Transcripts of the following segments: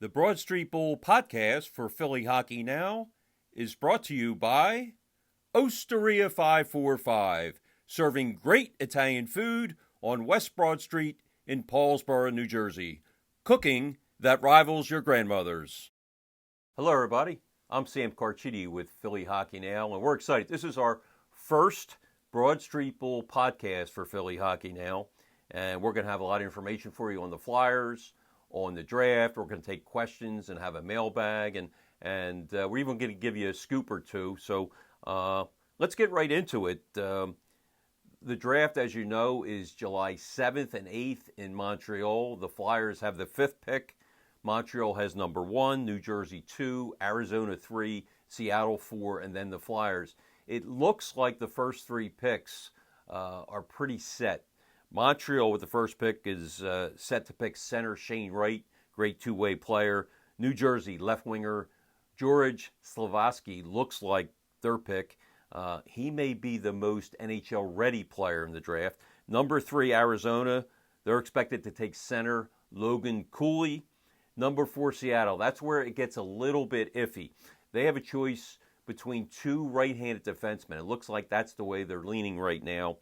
The Broad Street Bull podcast for Philly Hockey Now is brought to you by Osteria 545, serving great Italian food on West Broad Street in Paulsboro, New Jersey. Cooking that rivals your grandmother's. Hello, everybody. I'm Sam Carchidi with Philly Hockey Now, and we're excited. This is our first Broad Street Bull podcast for Philly Hockey Now, and we're going to have a lot of information for you on the Flyers, on the draft. We're going to take questions and have a mailbag, and we're even going to give you a scoop or two. So let's get right into it. The draft, as you know, is July 7th and 8th in Montreal. The Flyers have the 5th pick. Montreal has number 1, New Jersey 2, Arizona 3, Seattle 4, and then the Flyers. It looks like the first 3 picks are pretty set. Montreal with the first pick is set to pick center Shane Wright, great two-way player. New Jersey left winger George Slavaski looks like their pick. He may be the most NHL-ready player in the draft. Number 3, Arizona, they're expected to take center Logan Cooley. Number 4, Seattle, that's where it gets a little bit iffy. They have a choice between 2 right-handed defensemen. It looks like that's the way they're leaning right now.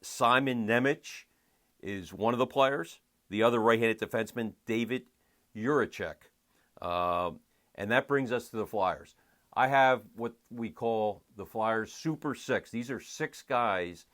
Simon Nemec is one of the players. The other right-handed defenseman, David Jiricek. And that brings us to the Flyers. I have what we call the Flyers Super 6. These are 6 guys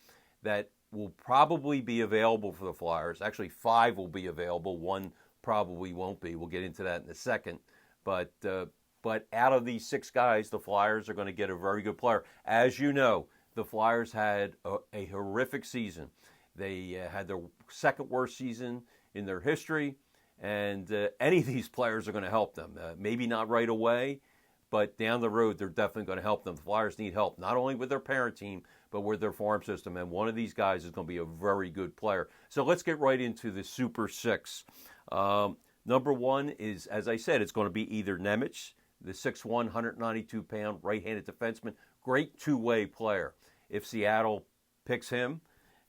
that will probably be available for the Flyers. Actually, 5 will be available. 1 probably won't be. We'll get into that in a second. But out of these 6 guys, the Flyers are going to get a very good player. As you know, the Flyers had a horrific season. They had their second worst season in their history, and any of these players are going to help them. Maybe not right away, but down the road, they're definitely going to help them. The Flyers need help, not only with their parent team, but with their farm system, and one of these guys is going to be a very good player. So let's get right into the Super 6. Number 1 is, as I said, it's going to be either Nemec, the 6'1", 192-pound right-handed defenseman, great two-way player. If Seattle picks him,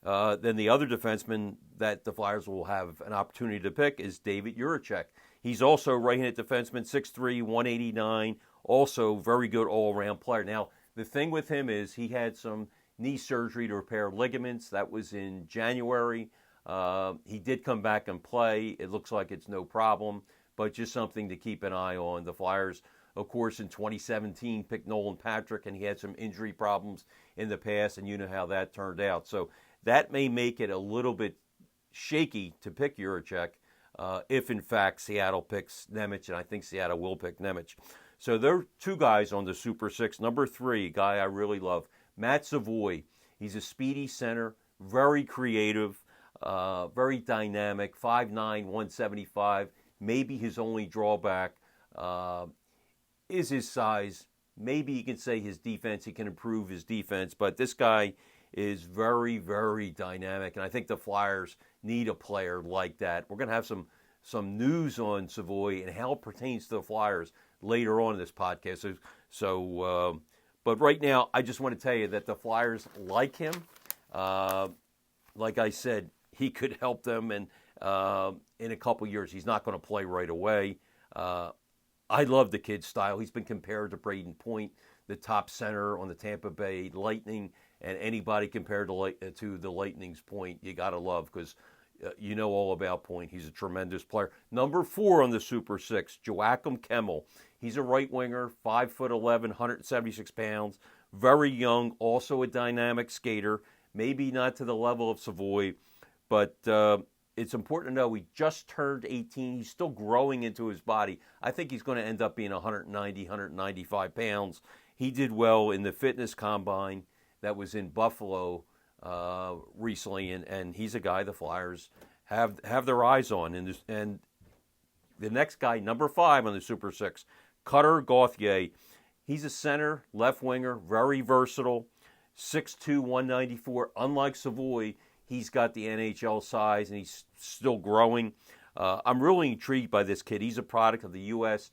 then the other defenseman that the Flyers will have an opportunity to pick is David Jiricek. He's also a right-handed defenseman, 6'3", 189, also very good all-around player. Now, the thing with him is he had some knee surgery to repair ligaments. That was in January. He did come back and play. It looks like it's no problem, but just something to keep an eye on. The Flyers, of course, in 2017 picked Nolan Patrick, and he had some injury problems in the past, and you know how that turned out. So that may make it a little bit shaky to pick Jiricek if, in fact, Seattle picks Nemec, and I think Seattle will pick Nemec. So there are 2 guys on the Super 6. Number 3, guy I really love, Matt Savoy. He's a speedy center, very creative, very dynamic, 5'9", 175. Maybe his only drawback is his size. Maybe you can say his defense, he can improve his defense, but this guy is very, very dynamic, and I think the Flyers need a player like that. We're going to have some news on Savoy and how it pertains to the Flyers later on in this podcast. But right now, I just want to tell you that the Flyers like him. Like I said, he could help them, and in a couple years, he's not going to play right away. I love the kid's style. He's been compared to Braden Point, the top center on the Tampa Bay Lightning, and anybody compared to the Lightning's Point, you got to love, because you know all about Point. He's a tremendous player. Number 4 on the Super 6, Joachim Campbell. He's a right winger, 5'11", 176 pounds, very young, also a dynamic skater, maybe not to the level of Savoy, but it's important to know he just turned 18. He's still growing into his body. I think he's going to end up being 190, 195 pounds. He did well in the fitness combine that was in Buffalo recently, and he's a guy the Flyers have their eyes on. And the next guy, number 5 on the Super 6, Cutter Gauthier. He's a center, left winger, very versatile, 6'2", 194. Unlike Savoy, he's got the NHL size, and he's still growing. I'm really intrigued by this kid. He's a product of the U.S.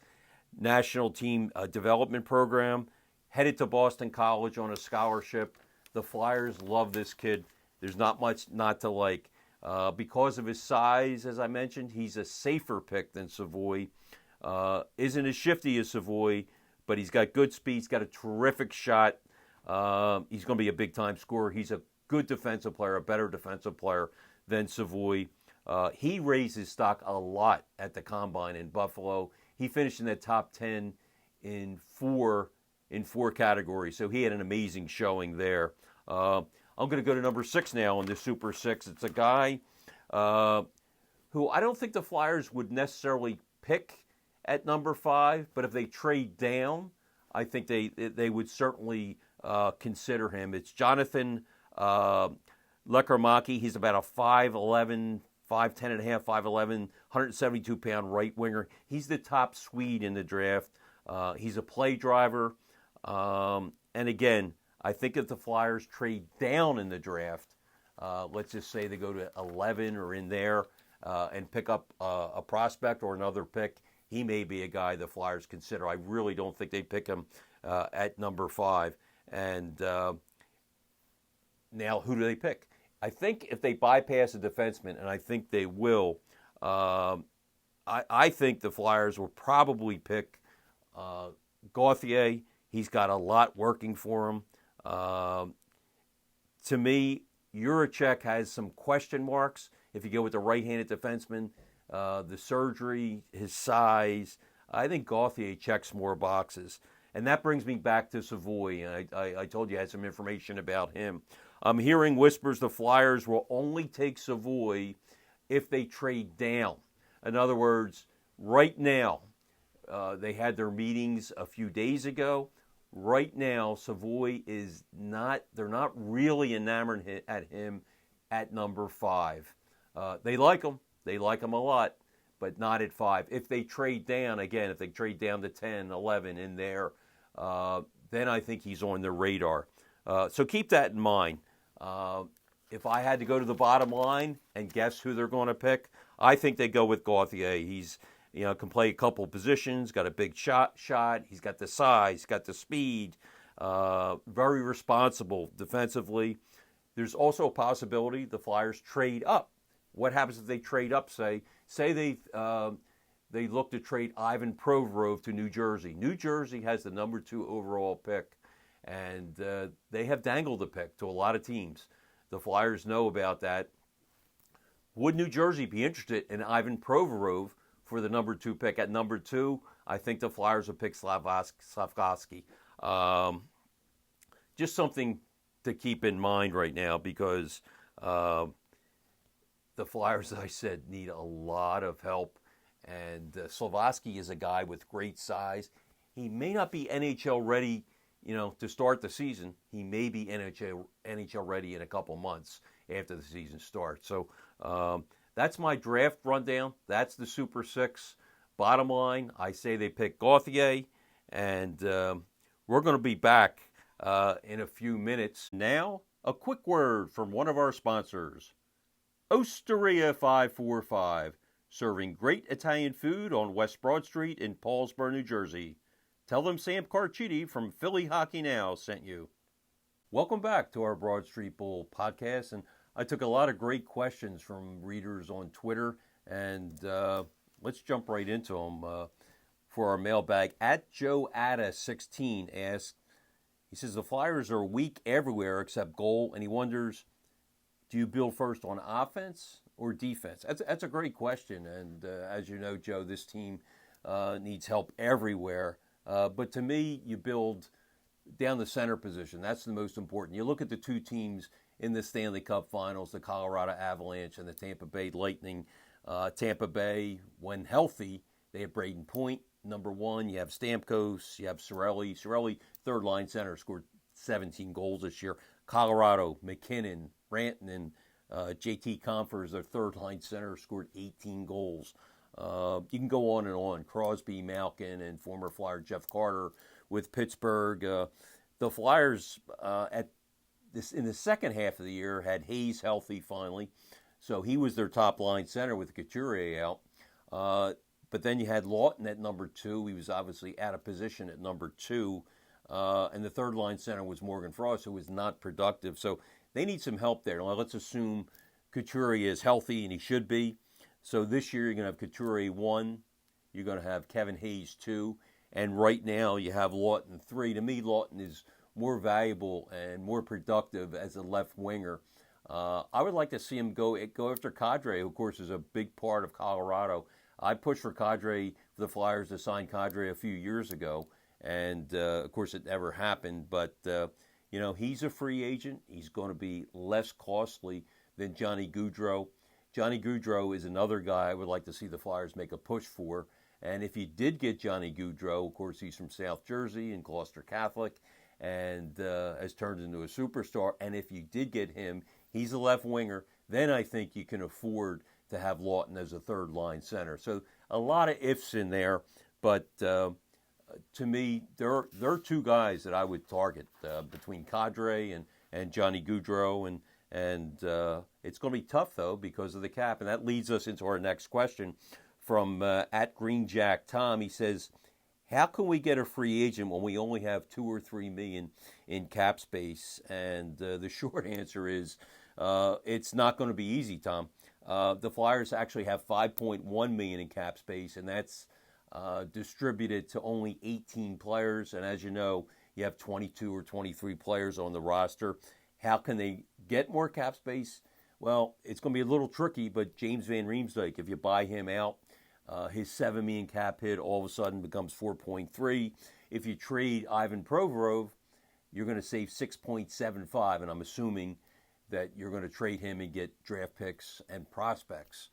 National Team Development Program, headed to Boston College on a scholarship. The Flyers love this kid. There's not much not to like. Because of his size, as I mentioned, he's a safer pick than Savoy. Isn't as shifty as Savoy, but he's got good speed. He's got a terrific shot. He's going to be a big-time scorer. He's a good defensive player, a better defensive player than Savoy. He raised his stock a lot at the Combine in Buffalo. He finished in the top 10 in four categories, so he had an amazing showing there. I'm going to go to number 6 now in the Super 6. It's a guy who I don't think the Flyers would necessarily pick at number 5, but if they trade down, I think they would certainly consider him. It's Jonathan Lekkerimäki. He's about a 5'11", 5'10 and a half, 5'11", 172-pound right winger. He's the top Swede in the draft. He's a play driver. And again, I think if the Flyers trade down in the draft, let's just say they go to 11 or in there and pick up a prospect or another pick, he may be a guy the Flyers consider. I really don't think they pick him at number 5. And now who do they pick? I think if they bypass a defenseman, and I think they will, I think the Flyers will probably pick Gauthier. He's got a lot working for him. To me, Juracek has some question marks. If you go with the right-handed defenseman, the surgery, his size, I think Gauthier checks more boxes. And that brings me back to Savoy. And I told you I had some information about him. I'm hearing whispers the Flyers will only take Savoy if they trade down. In other words, right now, they had their meetings a few days ago. Right now, Savoy is not, they're not really enamored at him at number 5. They like him. They like him a lot, but not at 5. If they trade down, again, if they trade down to 10, 11 in there, then I think he's on their radar. So keep that in mind. If I had to go to the bottom line and guess who they're going to pick, I think they go with Gauthier. He's, can play a couple positions, got a big shot. He's got the size, he's got the speed, very responsible defensively. There's also a possibility the Flyers trade up. What happens if they trade up, say they look to trade Ivan Provorov to New Jersey. New Jersey has the number 2 overall pick, and they have dangled the pick to a lot of teams. The Flyers know about that. Would New Jersey be interested in Ivan Provorov for the number 2 pick? At number 2, I think the Flyers will pick Slafkovsky. Just something to keep in mind right now because the Flyers, as I said, need a lot of help. And Slafkovsky is a guy with great size. He may not be NHL ready, to start the season. He may be NHL ready in a couple months after the season starts. So that's my draft rundown. That's the Super 6. Bottom line, I say they pick Gauthier, and we're going to be back in a few minutes. Now, a quick word from one of our sponsors, Osteria 545, serving great Italian food on West Broad Street in Paulsboro, New Jersey. Tell them Sam Carchidi from Philly Hockey Now sent you. Welcome back to our Broad Street Bull podcast, and I took a lot of great questions from readers on Twitter, and let's jump right into them. For our mailbag, at JoeAtta16 asks, he says, the Flyers are weak everywhere except goal, and he wonders, do you build first on offense or defense? That's a great question, and as you know, Joe, this team needs help everywhere. But to me, you build down the center position. That's the most important. You look at the 2 teams in the Stanley Cup Finals, the Colorado Avalanche and the Tampa Bay Lightning. Tampa Bay, when healthy, they have Braden Point, number 1. You have Stamkos, you have Cirelli. Cirelli, third-line center, scored 17 goals this year. Colorado, McKinnon, Rantanen, JT Compher is their third-line center, scored 18 goals. You can go on and on. Crosby, Malkin, and former Flyer Jeff Carter with Pittsburgh. The Flyers in the second half of the year had Hayes healthy finally, so he was their top-line center with Couturier out. But then you had Lawton at number 2. He was obviously out of position at number 2. And the third-line center was Morgan Frost, who was not productive. So they need some help there. Now, let's assume Couturier is healthy, and he should be. So this year you're going to have Couturier 1, You're going to have Kevin Hayes 2. And right now you have Lawton 3. To me, Lawton is more valuable and more productive as a left winger. I would like to see him go after Kadri, who, of course, is a big part of Colorado. I pushed for Kadri, for the Flyers to sign Kadri a few years ago, and, of course, it never happened. But, he's a free agent. He's going to be less costly than Johnny Gaudreau. Johnny Gaudreau is another guy I would like to see the Flyers make a push for. And if you did get Johnny Gaudreau, of course, he's from South Jersey and Gloucester Catholic and has turned into a superstar. And if you did get him, he's a left winger, then I think you can afford to have Lawton as a third-line center. So a lot of ifs in there, but to me, there are two guys that I would target between Kadri and Johnny Gaudreau, and it's going to be tough, though, because of the cap. And that leads us into our next question from at Green Jack Tom. He says, how can we get a free agent when we only have $2 or $3 million in cap space? And the short answer is it's not going to be easy, Tom. The Flyers actually have $5.1 million in cap space, and that's distributed to only 18 players. And as you know, you have 22 or 23 players on the roster. How can they get more cap space? Well, it's going to be a little tricky, but James Van Riemsdyk, if you buy him out, his $7 million cap hit all of a sudden becomes 4.3. If you trade Ivan Provorov, you're going to save 6.75, and I'm assuming that you're going to trade him and get draft picks and prospects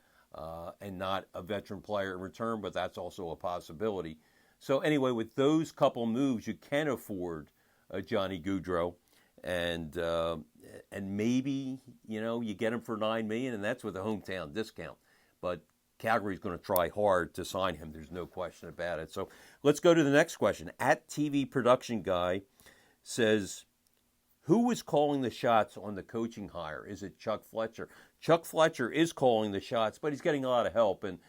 and not a veteran player in return, but that's also a possibility. So anyway, with those couple moves, you can afford Johnny Gaudreau, and maybe, you get him for $9 million, and that's with a hometown discount. But Calgary's going to try hard to sign him. There's no question about it. So let's go to the next question. At TV Production Guy says, who is calling the shots on the coaching hire? Is it Chuck Fletcher? Chuck Fletcher is calling the shots, but he's getting a lot of help, and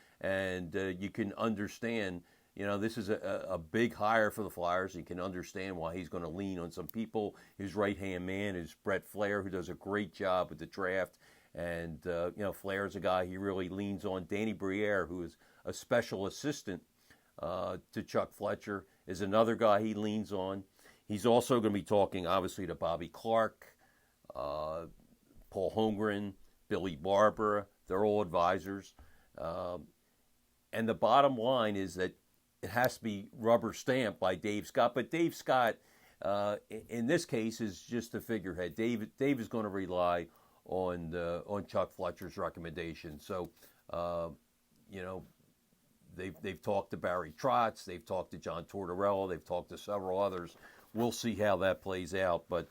you can understand, this is a big hire for the Flyers. You can understand why he's going to lean on some people. His right-hand man is Brett Flair, who does a great job with the draft. And, Flair's a guy he really leans on. Danny Briere, who is a special assistant to Chuck Fletcher, is another guy he leans on. He's also going to be talking, obviously, to Bobby Clark, Paul Holmgren, Billy Barber. They're all advisors. And the bottom line is that it has to be rubber stamped by Dave Scott. But Dave Scott, in this case, is just a figurehead. Dave is going to rely on Chuck Fletcher's recommendation. So, they've talked to Barry Trotz, they've talked to John Tortorella, they've talked to several others. We'll see how that plays out. But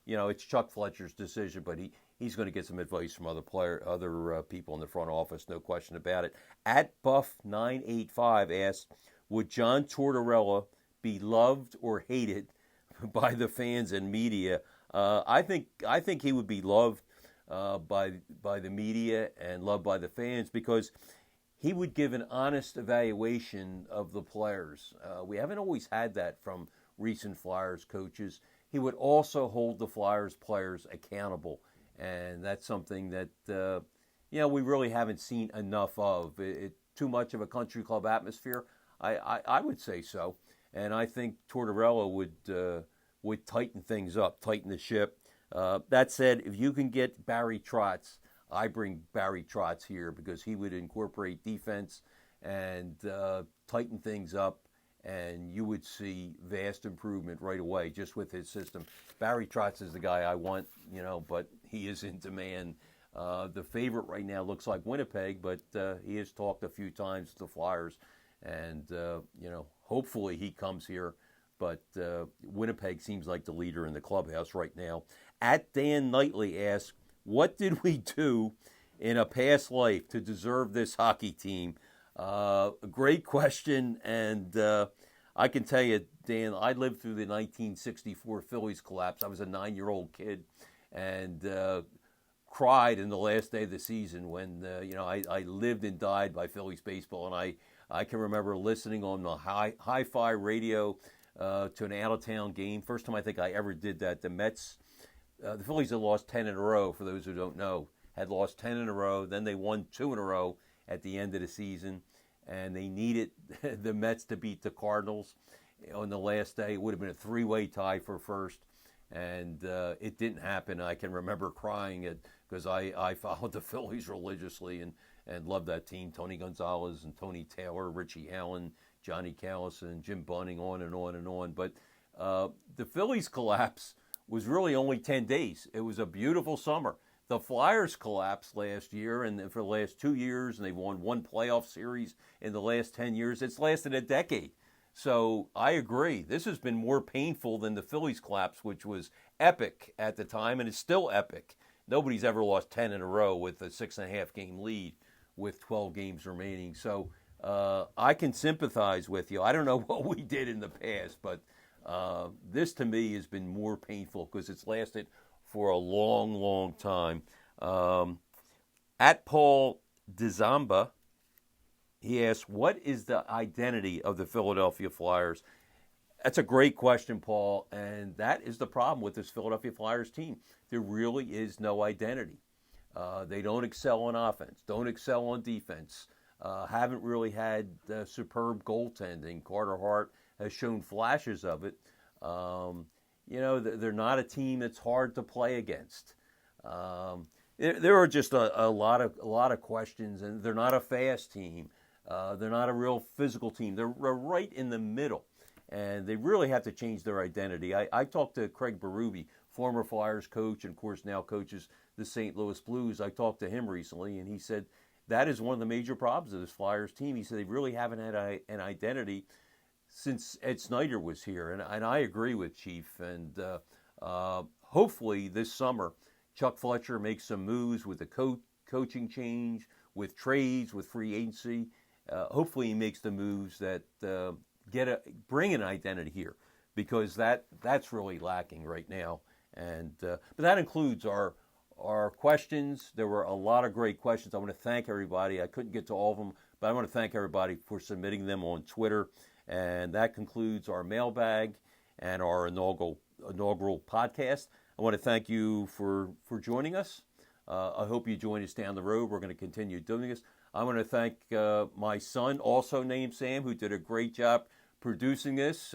it's Chuck Fletcher's decision. But he's going to get some advice from other people in the front office, no question about it. At Buff985 asks, would John Tortorella be loved or hated by the fans and media? I think he would be loved by the media and loved by the fans because he would give an honest evaluation of the players. We haven't always had that from recent Flyers coaches. He would also hold the Flyers players accountable, and that's something that we really haven't seen enough of. Too much of a country club atmosphere? I would say so, and I think Tortorella would tighten things up, tighten the ship. That said, if you can get Barry Trotz, I bring Barry Trotz here because he would incorporate defense and tighten things up, and you would see vast improvement right away just with his system. Barry Trotz is the guy I want, but he is in demand. The favorite right now looks like Winnipeg, but he has talked a few times to the Flyers, and, hopefully he comes here. But Winnipeg seems like the leader in the clubhouse right now. At Dan Knightley asks, what did we do in a past life to deserve this hockey team? A great question, and I can tell you, Dan, I lived through the 1964 Phillies collapse. I was a 9-year-old kid and cried in the last day of the season when, I lived and died by Phillies baseball, and I can remember listening on the hi-fi radio to an out-of-town game. First time I think I ever did that. The Mets, the Phillies had lost 10 in a row, for those who don't know, had lost 10 in a row. Then they won 2 in a row at the end of the season. and they needed the Mets to beat the Cardinals on the last day. It would have been a three-way tie for first, and it didn't happen. I can remember crying because I followed the Phillies religiously and loved that team. Tony Gonzalez and Tony Taylor, Richie Allen, Johnny Callison, Jim Bunning, on and on and on. But the Phillies collapse was really only 10 days. It was a beautiful summer. The Flyers collapsed last year, and for the last 2 years, and they've won one playoff series in the last 10 years. It's lasted a decade. So I agree. This has been more painful than the Phillies collapse, which was epic at the time, and it's still epic. Nobody's ever lost 10 in a row with a 6.5 game lead with 12 games remaining. So I can sympathize with you. I don't know what we did in the past, but this to me has been more painful because it's lasted for a long, long time. At Paul DeZamba, he asks, what is the identity of the Philadelphia Flyers? That's a great question, Paul, and that is the problem with this Philadelphia Flyers team. There really is no identity. They don't excel on offense, don't excel on defense, haven't really had superb goaltending. Carter Hart has shown flashes of it. They're not a team that's hard to play against. There are just a lot of questions, and they're not a fast team. They're not a real physical team. They're right in the middle, and they really have to change their identity. I talked to Craig Berube, former Flyers coach, and of course now coaches the St. Louis Blues. I talked to him recently, and he said that is one of the major problems of this Flyers team. He said they really haven't had an identity since Ed Snyder was here, and I agree with Chief. And hopefully this summer, Chuck Fletcher makes some moves with the coaching change, with trades, with free agency. Hopefully he makes the moves that bring an identity here, because that's really lacking right now. And but that includes our questions. There were a lot of great questions. I want to thank everybody. I couldn't get to all of them, but I want to thank everybody for submitting them on Twitter. And that concludes our mailbag and our inaugural podcast. I want to thank you for joining us. I hope you join us down the road. We're going to continue doing this. I want to thank my son, also named Sam, who did a great job producing this.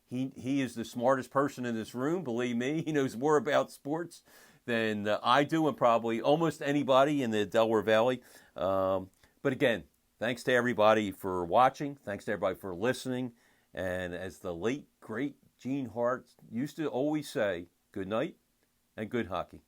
He is the smartest person in this room, believe me. He knows more about sports than I do, and probably almost anybody in the Delaware Valley. But again, thanks to everybody for watching. Thanks to everybody for listening. And as the late, great Gene Hart used to always say, good night and good hockey.